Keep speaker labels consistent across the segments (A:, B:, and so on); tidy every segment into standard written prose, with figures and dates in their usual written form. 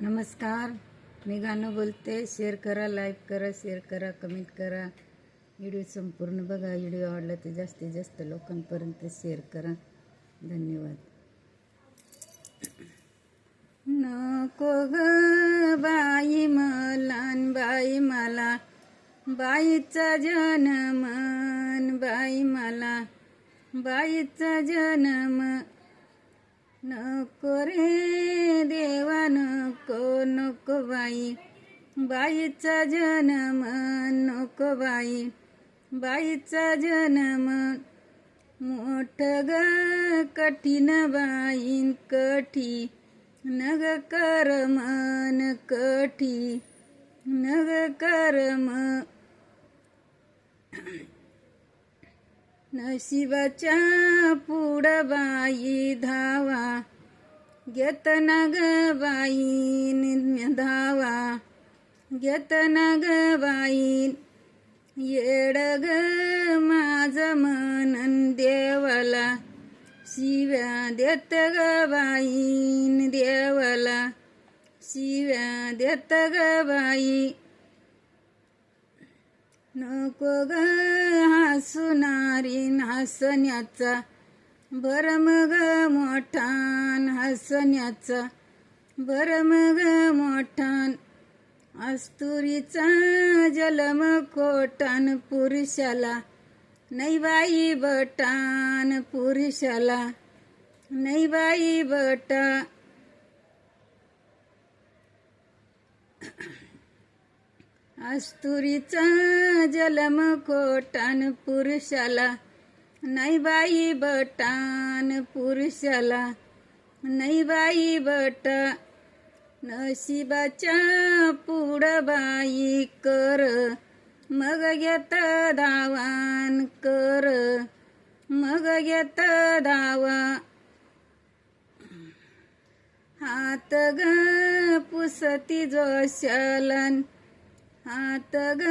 A: नमस्कार, मी गाणं बोलते. शेअर करा, लाईक करा, शेअर करा, कमेंट करा. व्हिडिओ संपूर्ण बघा. व्हिडिओ आवडला तर जास्तीत जास्त लोकांपर्यंत शेअर करा. धन्यवाद. नको ग बाई मलान बाई मला, बाईचा जन्म बाई मला, बाईचा जन्म. नको रे देवा नको, नको बाई, बाईचा जन्म नको बाई, बाईचा जन्म. मोठ ग कठीण बाईन कठी, नग करमन कठी, नग करम. नशिबाच्या पुढं बाई धावा, घेतना ग बाईन धावा, घेतना ग बाईन. येड ग माझं मनन देवाला, शिव्या देत ग बाईन देवाला, शिव्या देत ग बाई. नको ग हसणारी हसण्याचा, भरम ग मोठान हसण्याचा, भरम ग मोठान. अस्तुरीचा जलम कोटान पुरुषाला, नाही बाई बटान पुरुषाला, नाही बाई बटा. अस्तुरीचा जलम कोटान पुरुषाला, नाही बाई बटान पुरुषाला, नाही बाई बटा. नशिबाच्या पुढं बाई कर, मग घेत धावान कर, मग घेत धावा. हात ग पुसती जोशालन, हात ग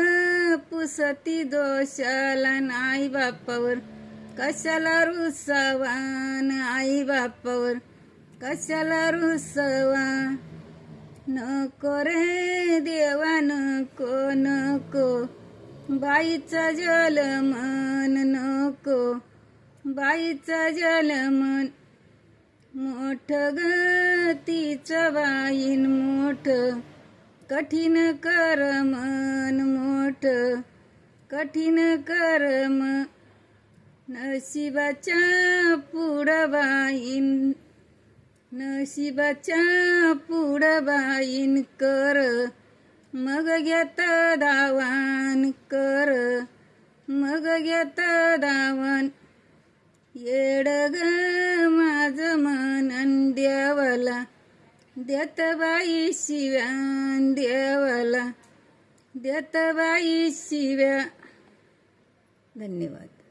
A: पुसती दोषालन. आई बापावर कशाला रुसावान, आई बापावर कशाला रुसवा. नको रे देवा नको, नको बाईचा जलमन नको, बाईचा जलमन. मोठ ग तिचं बाईन मोठ, कठीण करमन मोठ, कठीण करम. नशिबाच्या पुढं बाईन, नशिबाच्या पुढं बाईन कर, मग घेत धावान कर, मग घेत धावन. येड ग माझं मनन देवाला, देत बाई शिव्यान देवाला, देत बाई शिव्या. धन्यवाद.